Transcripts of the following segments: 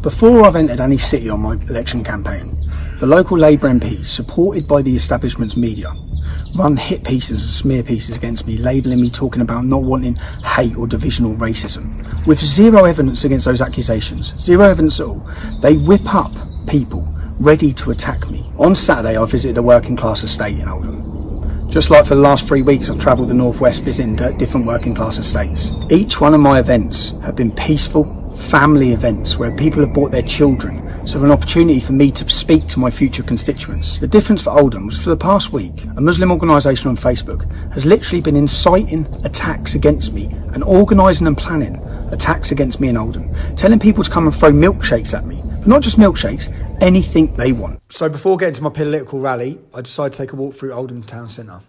Before I've entered any city on my election campaign, the local Labour MPs, supported by the establishment's media, run hit pieces and smear pieces against me, labelling me talking about not wanting hate or division or racism. With zero evidence against those accusations, zero evidence at all, they whip up people ready to attack me. On Saturday I visited a working class estate in Oldham. Just like for the last 3 weeks I've travelled the northwest visiting different working class estates. Each one of my events have been peaceful family events where people have brought their children, so an opportunity for me to speak to my future constituents. The difference for Oldham was for the past week, a Muslim organisation on Facebook has literally been inciting attacks against me and organising and planning attacks against me in Oldham, telling people to come and throw milkshakes at me. But not just milkshakes, anything they want. So before getting to my political rally, I decided to take a walk through Oldham town centre.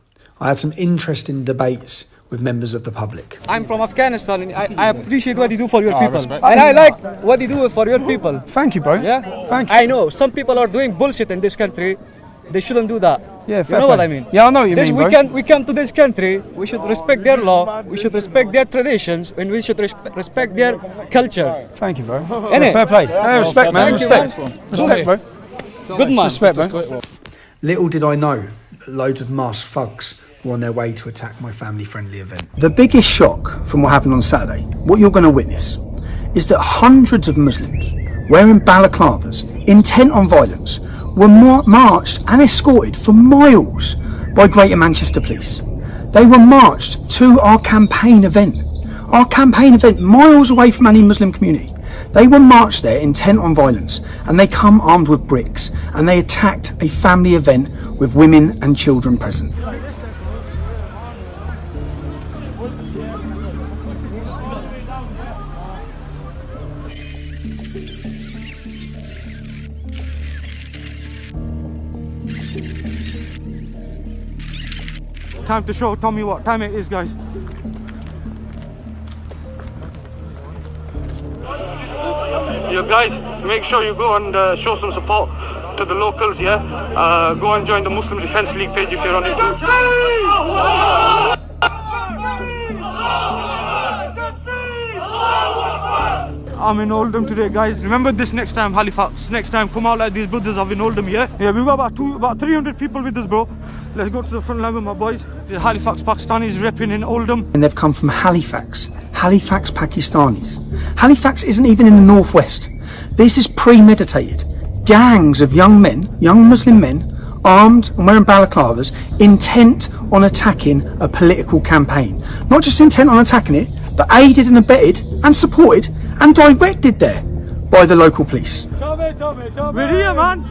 I had some interesting debates with members of the public. I'm from Afghanistan and I appreciate what you do for your people. Respect. And I like what you do for your people. Thank you, bro. Yeah? Thank you. I know some people are doing bullshit in this country. They shouldn't do that. Yeah, fair. You know what I mean? Yeah, I know what you mean, bro. We come to this country, we should respect their law, we should respect their traditions, and we should respect their culture. Thank you, bro. Fair play. Hey, respect, man. Respect. Respect, bro. Good man. Respect, bro. Little did I know that loads of masked thugs were on their way to attack my family-friendly event. The biggest shock from what happened on Saturday, what you're going to witness, is that hundreds of Muslims wearing balaclavas, intent on violence, were marched and escorted for miles by Greater Manchester Police. They were marched to our campaign event miles away from any Muslim community. They were marched there intent on violence, and they come armed with bricks and they attacked a family event with women and children present. Time to show Tommy what time it is, guys. Yeah, guys, make sure you go and show some support to the locals, yeah? Go and join the Muslim Defence League page if you're on YouTube. I'm in Oldham today, guys. Remember this next time, Halifax. Next time, come out like these brothers have in Oldham, yeah? Yeah, we've got about 300 people with us, bro. Let's go to the front line with my boys. The Halifax Pakistanis repping in Oldham. And they've come from Halifax Pakistanis. Halifax isn't even in the northwest. This is premeditated. Gangs of young men, young Muslim men, armed and wearing balaclavas, intent on attacking a political campaign. Not just intent on attacking it, but aided and abetted and supported and directed there by the local police. We're here, man.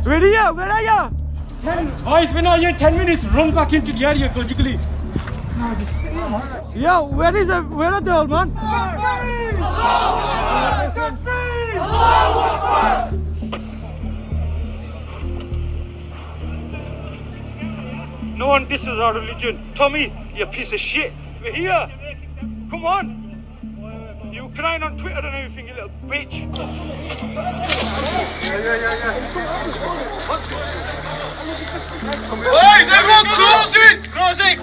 We're here. Where are you? Boys, we're not here 10 minutes. Run back into the area, go jiggly. Yeah, where are they all, man? No one disses our religion. Tommy, you piece of shit. We're here. Come on. You crying on Twitter and everything, you little bitch. Boys, everyone close it! Close it!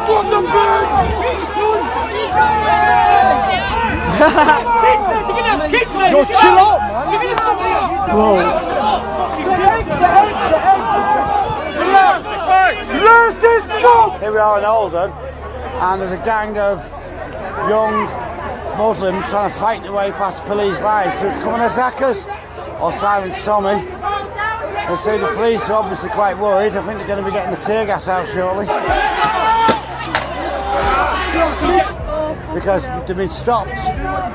Fuck them, Yo, chill out, man. Bro. Here we are in Oldham, and there's a gang of young Muslims trying to fight their way past police lines to come and attack us or silence Tommy. And so the police are obviously quite worried. I think they're going to be getting the tear gas out shortly. Because they've been stopped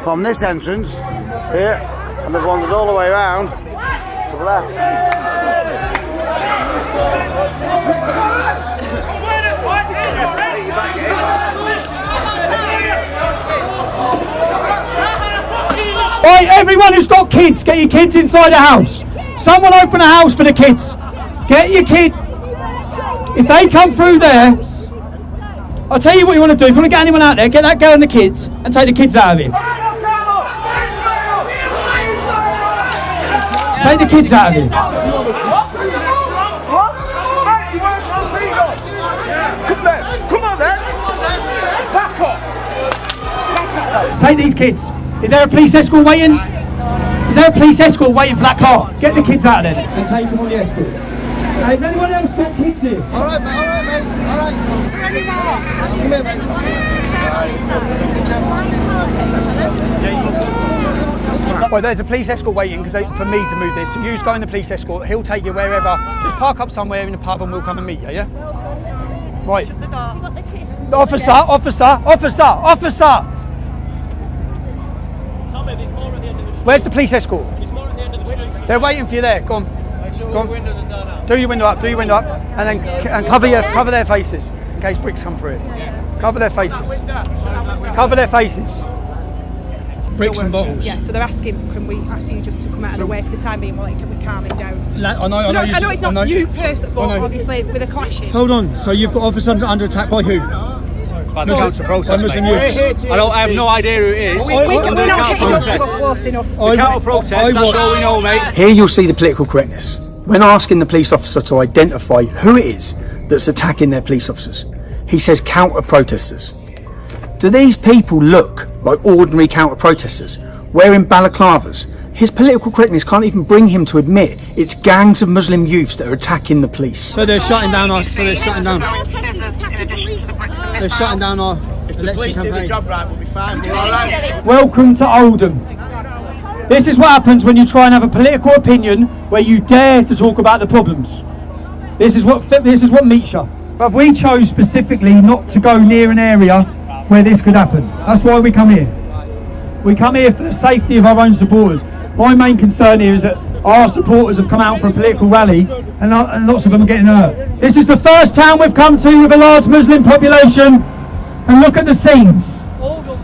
from this entrance here, and they've wandered all the way around to the left. Right, everyone who's got kids, get your kids inside the house. Someone open a house for the kids. Get your kid. If they come through there, I'll tell you what you want to do. If you want to get anyone out there, get that girl and the kids and take the kids out of here. Take the kids out of here. Take these kids. Is there a police escort waiting? Is there a police escort waiting for that car? Get the kids out of there and take them on the escort. Has anyone else got kids here? Alright mate, alright. Well, there's a police escort waiting for me to move this. So you just go in the police escort, he'll take you wherever. Just park up somewhere in the pub and we'll come and meet you, yeah? Right. Officer! Where's the police escort? They're waiting for you there. Go on. Go on. Do your window up. And then cover their faces in case bricks come through. Cover their faces. Cover their faces. Bricks and bottles. Yeah, so they're asking, can we ask you just to come out of the way for the time being, like, can we calm him down? I know it's not you personally, but obviously with a clashing. Hold on, so you've got officers under attack by who? By the counter protest. Muslim youth. I have no idea who it is. We're not hitting up close enough. The counter protest, that's all we know, mate. Here you'll see the political correctness. When asking the police officer to identify who it is that's attacking their police officers, he says counter protesters. Do these people look like ordinary counter protesters wearing balaclavas? His political correctness can't even bring him to admit it's gangs of Muslim youths that are attacking the police. So they're shutting down our. They're shutting down our election campaign. Job right, we'll be fine. Right. Welcome to Oldham. This is what happens when you try and have a political opinion where you dare to talk about the problems. This is what meets you. But we chose specifically not to go near an area where this could happen. That's why we come here. We come here for the safety of our own supporters. My main concern here is that our supporters have come out for a political rally and lots of them are getting hurt. This is the first town we've come to with a large Muslim population, and look at the scenes.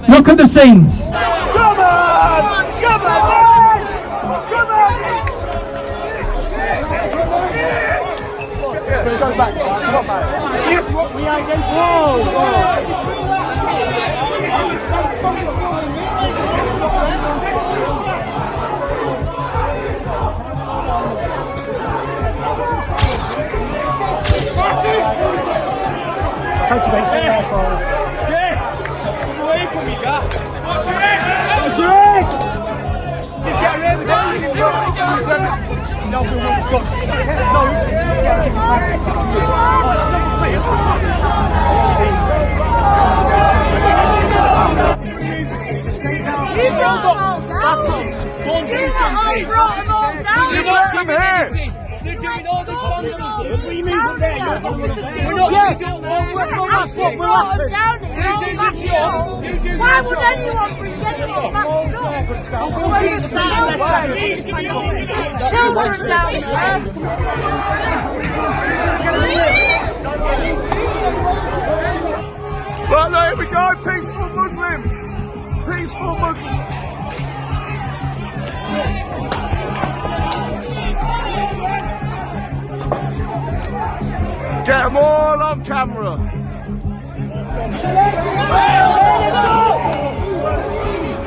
Look at the scenes. Come on! Come on! Come on! Go back. Come on, mate. We ain't against Cultivate some assholes. Away from me, guys. What's your head? What's your head? Just get rid of it. They're doing all this vandalism. What do you mean from there? We're not well, that's what will happen. Why would anyone bring anyone back up? Children down there. Well, there we go, peaceful Muslims. Peaceful Muslims. Get them all on camera.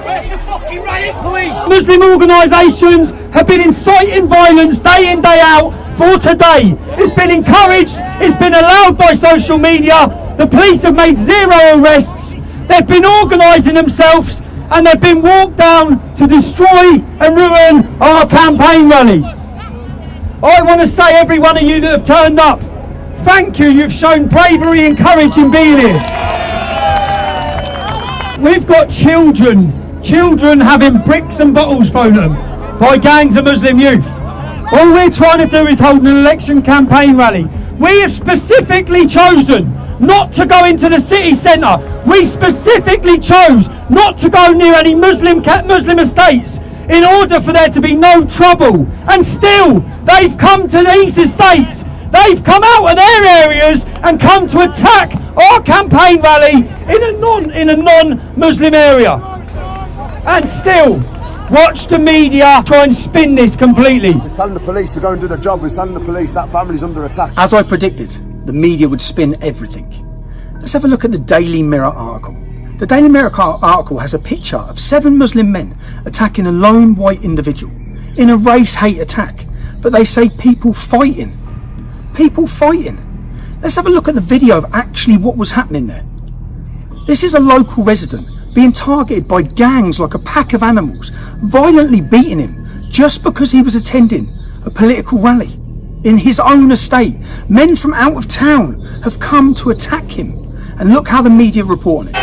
Where's the fucking riot police? Muslim organisations have been inciting violence day in, day out for today. It's been encouraged, it's been allowed by social media. The police have made 0 arrests. They've been organising themselves and they've been walked down to destroy and ruin our campaign rally. I want to say, every one of you that have turned up, thank you, you've shown bravery and courage in being here. We've got children having bricks and bottles thrown at them by gangs of Muslim youth. All we're trying to do is hold an election campaign rally. We have specifically chosen not to go into the city centre. We specifically chose not to go near any Muslim estates in order for there to be no trouble. And still, they've come to these estates. They've come out of their areas and come to attack our campaign rally in a non-Muslim area. And still, watch the media try and spin this completely. We're telling the police to go and do their job. We're telling the police that family's under attack. As I predicted, the media would spin everything. Let's have a look at the Daily Mirror article. The Daily Mirror article has a picture of 7 Muslim men attacking a lone white individual in a race hate attack, but they say people fighting. People fighting. Let's have a look at the video of actually what was happening there. This is a local resident being targeted by gangs like a pack of animals, violently beating him just because he was attending a political rally in his own estate. Men from out of town have come to attack him, and look how the media report on it.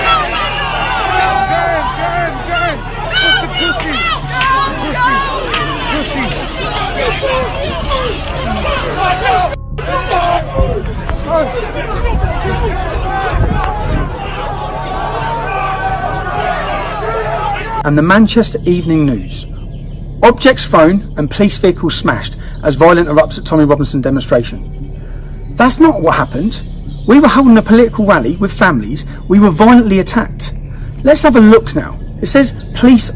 And the Manchester Evening News. Objects thrown and police vehicles smashed as violence erupts at Tommy Robinson demonstration. That's not what happened. We were holding a political rally with families. We were violently attacked. Let's have a look now. It says police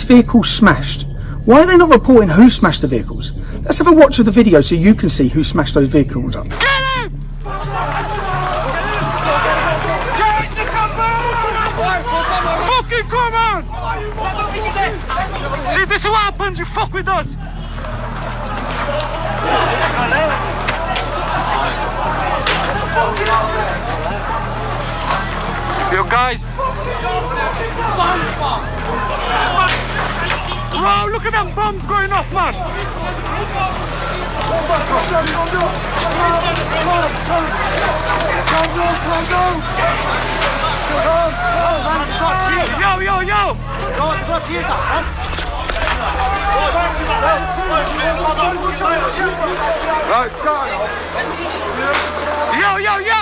vehicles smashed. Why are they not reporting who smashed the vehicles? Let's have a watch of the video so you can see who smashed those vehicles up. Get him! Fucking come on! See, this is what happens, you fuck with us! Yo guys! Bro, look at them bombs going off, man! Yo, yo, yo! Yo, yo, yo!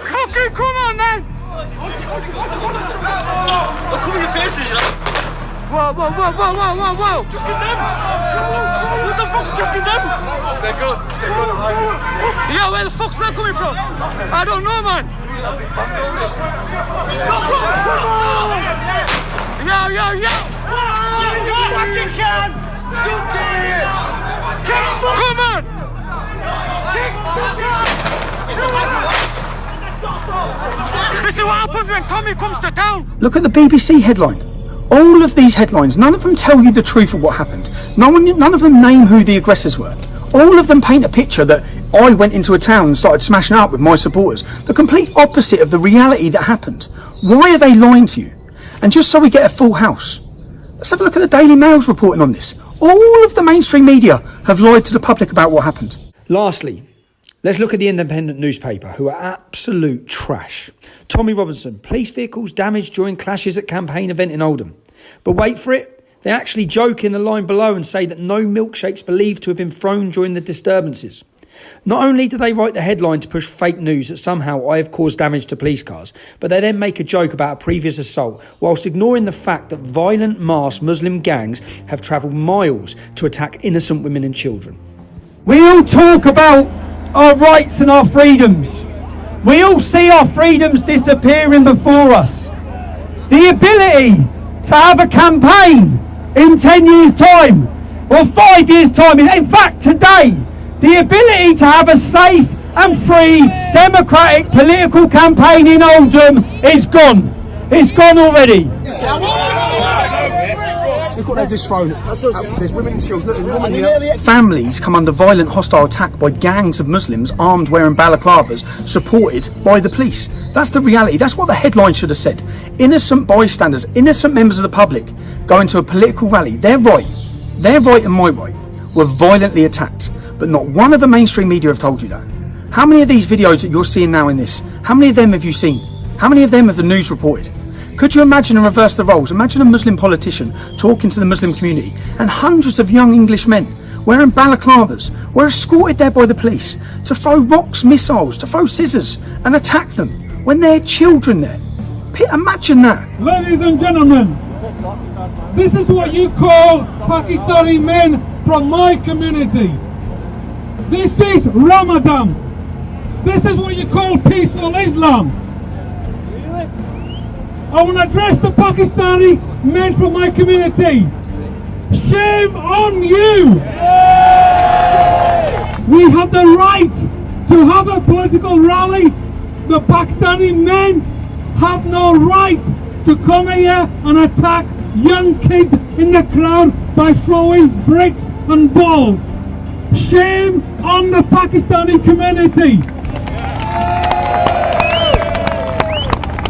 Fucking come on, man! Whoa, whoa, whoa, whoa, whoa, whoa, whoa! What the fuck's chucking them? They're good. Yo, where the fuck's that coming from? I don't know, man. Yo, yo, yo! You fucking can! Come on! This is what happens when Tommy comes to town. Look at the BBC headline. All of these headlines, none of them tell you the truth of what happened. None of them name who the aggressors were. All of them paint a picture that I went into a town and started smashing up with my supporters. The complete opposite of the reality that happened. Why are they lying to you? And just so we get a full house, let's have a look at the Daily Mail's reporting on this. All of the mainstream media have lied to the public about what happened. Lastly, let's look at the Independent newspaper, who are absolute trash. Tommy Robinson, police vehicles damaged during clashes at campaign event in Oldham. But wait for it, they actually joke in the line below and say that no milkshakes believed to have been thrown during the disturbances. Not only do they write the headline to push fake news that somehow I have caused damage to police cars, but they then make a joke about a previous assault, whilst ignoring the fact that violent masked Muslim gangs have travelled miles to attack innocent women and children. We all talk about our rights and our freedoms. We all see our freedoms disappearing before us. The ability to have a campaign in 10 years' time, or 5 years' time, in fact today, the ability to have a safe and free democratic political campaign in Oldham is gone. It's gone already. Look what they've just thrown. There's women and children. There's a woman here. Families come under violent hostile attack by gangs of Muslims armed wearing balaclavas, supported by the police. That's the reality. That's what the headline should have said. Innocent bystanders, innocent members of the public going to a political rally. Their right and my right were violently attacked. But not one of the mainstream media have told you that. How many of these videos that you're seeing now in this, how many of them have you seen? How many of them have the news reported? Could you imagine and reverse the roles? Imagine a Muslim politician talking to the Muslim community and hundreds of young English men wearing balaclavas were escorted there by the police to throw rocks, missiles, to throw scissors and attack them when there are children there. Imagine that. Ladies and gentlemen, this is what you call Pakistani men from my community. This is Ramadan. This is what you call peaceful Islam. I want to address the Pakistani men from my community. Shame on you! We have the right to have a political rally. The Pakistani men have no right to come here and attack young kids in the crowd by throwing bricks and balls. Shame on the Pakistani community.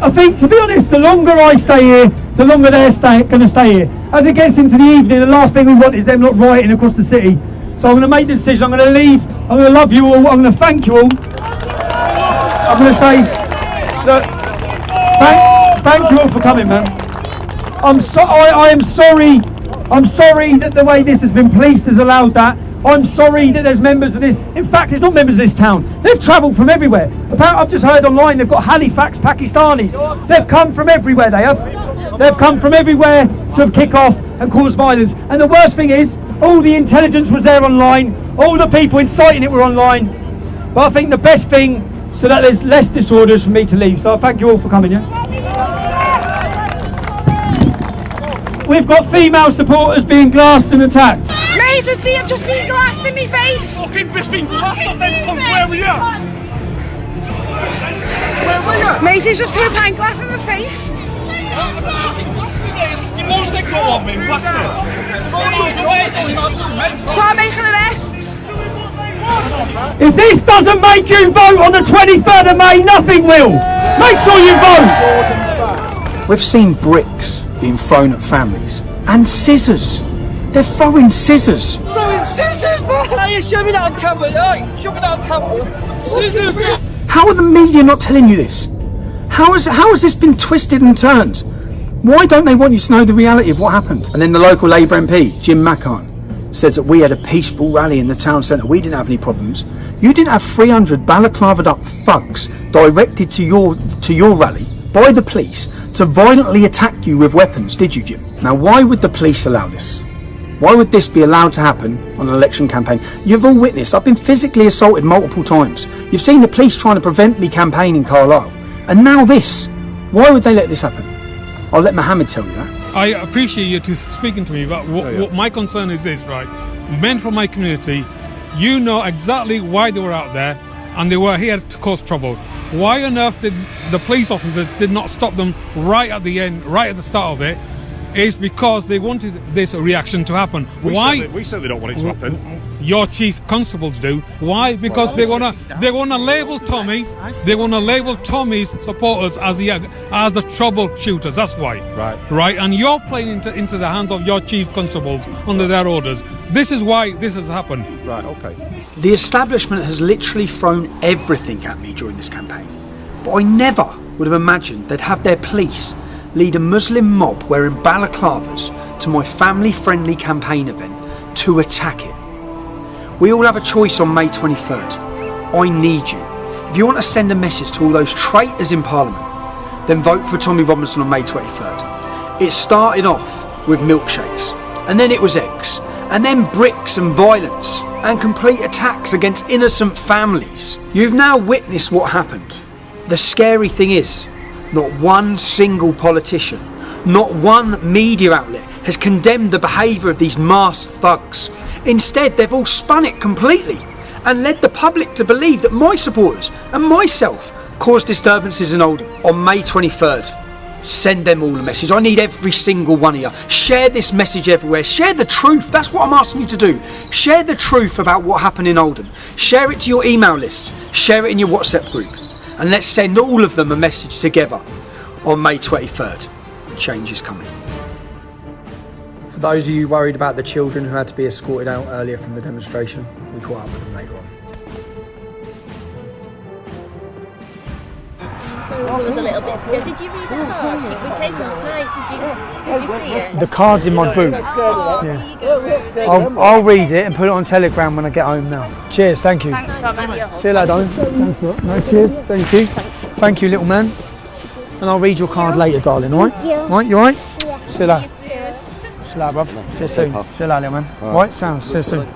I think, to be honest, the longer I stay here, the longer they're going to stay here. As it gets into the evening, the last thing we want is them not rioting across the city. So I'm going to make the decision. I'm going to leave. I'm going to love you all. I'm going to thank you all. I'm going to say, look, thank you all for coming, man. I am sorry. I'm sorry that the way this has been policed has allowed that. I'm sorry that there's members of this. In fact, it's not members of this town. They've travelled from everywhere. Apparently, I've just heard online they've got Halifax Pakistanis. They've come from everywhere. They have. They've come from everywhere to kick off and cause violence. And the worst thing is, all the intelligence was there online. All the people inciting it were online. But I think the best thing, so that there's less disorders, for me to leave. So I thank you all for coming. Yeah. We've got female supporters being glassed and attacked. Mate, I've just been glassed in my face. Fucking just been glassed off them cunts. Where were you? Where were you? Mate, he's just threw a pint glass in his face. Start making arrests. If this doesn't make you vote on the 23rd of May, nothing will. Make sure you vote. We've seen bricks being thrown at families and scissors. They're throwing scissors. Throwing scissors, man! Hey, show me that on camera, hey! Show me that on camera. Scissors! How are the media not telling you this? How has this been twisted and turned? Why don't they want you to know the reality of what happened? And then the local Labour MP, Jim Mackern, says that we had a peaceful rally in the town centre. We didn't have any problems. You didn't have 300 balaclavaed up thugs directed to your rally by the police to violently attack you with weapons, did you, Jim? Now, why would the police allow this? Why would this be allowed to happen on an election campaign? You've all witnessed, I've been physically assaulted multiple times. You've seen the police trying to prevent me campaigning in Carlisle. And now this. Why would they let this happen? I'll let Mohammed tell you that. I appreciate you speaking to me, but what my concern is this, right? Men from my community, you know exactly why they were out there, and they were here to cause trouble. Why on earth did the police officers did not stop them right at the end, right at the start of it? Is because they wanted this reaction to happen. Why? We certainly don't want it to happen. Your chief constables do. Why? Because they wanna label Tommy. They wanna label Tommy's supporters as the troubleshooters. That's why. Right. And you're playing into the hands of your chief constables under their orders. This is why this has happened. Right. Okay. The establishment has literally thrown everything at me during this campaign. But I never would have imagined they'd have their police lead a Muslim mob wearing balaclavas to my family-friendly campaign event to attack it. We all have a choice on May 23rd. I need you. If you want to send a message to all those traitors in Parliament, then vote for Tommy Robinson on May 23rd. It started off with milkshakes, and then it was eggs, and then bricks and violence, and complete attacks against innocent families. You've now witnessed what happened. The scary thing is, not one single politician, not one media outlet has condemned the behaviour of these masked thugs. Instead, they've all spun it completely and led the public to believe that my supporters and myself caused disturbances in Oldham. On May 23rd, send them all a message. I need every single one of you. Share this message everywhere. Share the truth. That's what I'm asking you to do. Share the truth about what happened in Oldham. Share it to your email lists. Share it in your WhatsApp group. And let's send all of them a message together on May 23rd. Change is coming. For those of you worried about the children who had to be escorted out earlier from the demonstration, we caught up with them later on. Rosa was a little bit scared. Did you read a card? We came last night. Did you see it? The card's in my boot. Yeah. I'll read it and put it on Telegram when I get home now. Cheers, thank you. See you later, darling. Thanks a lot. No, cheers, thank you. Thank you, little man. And I'll read your card later, darling, alright? Alright, you alright? See you later. See you later, bruv. See you soon. See you later, little man. Alright, sounds. See you soon.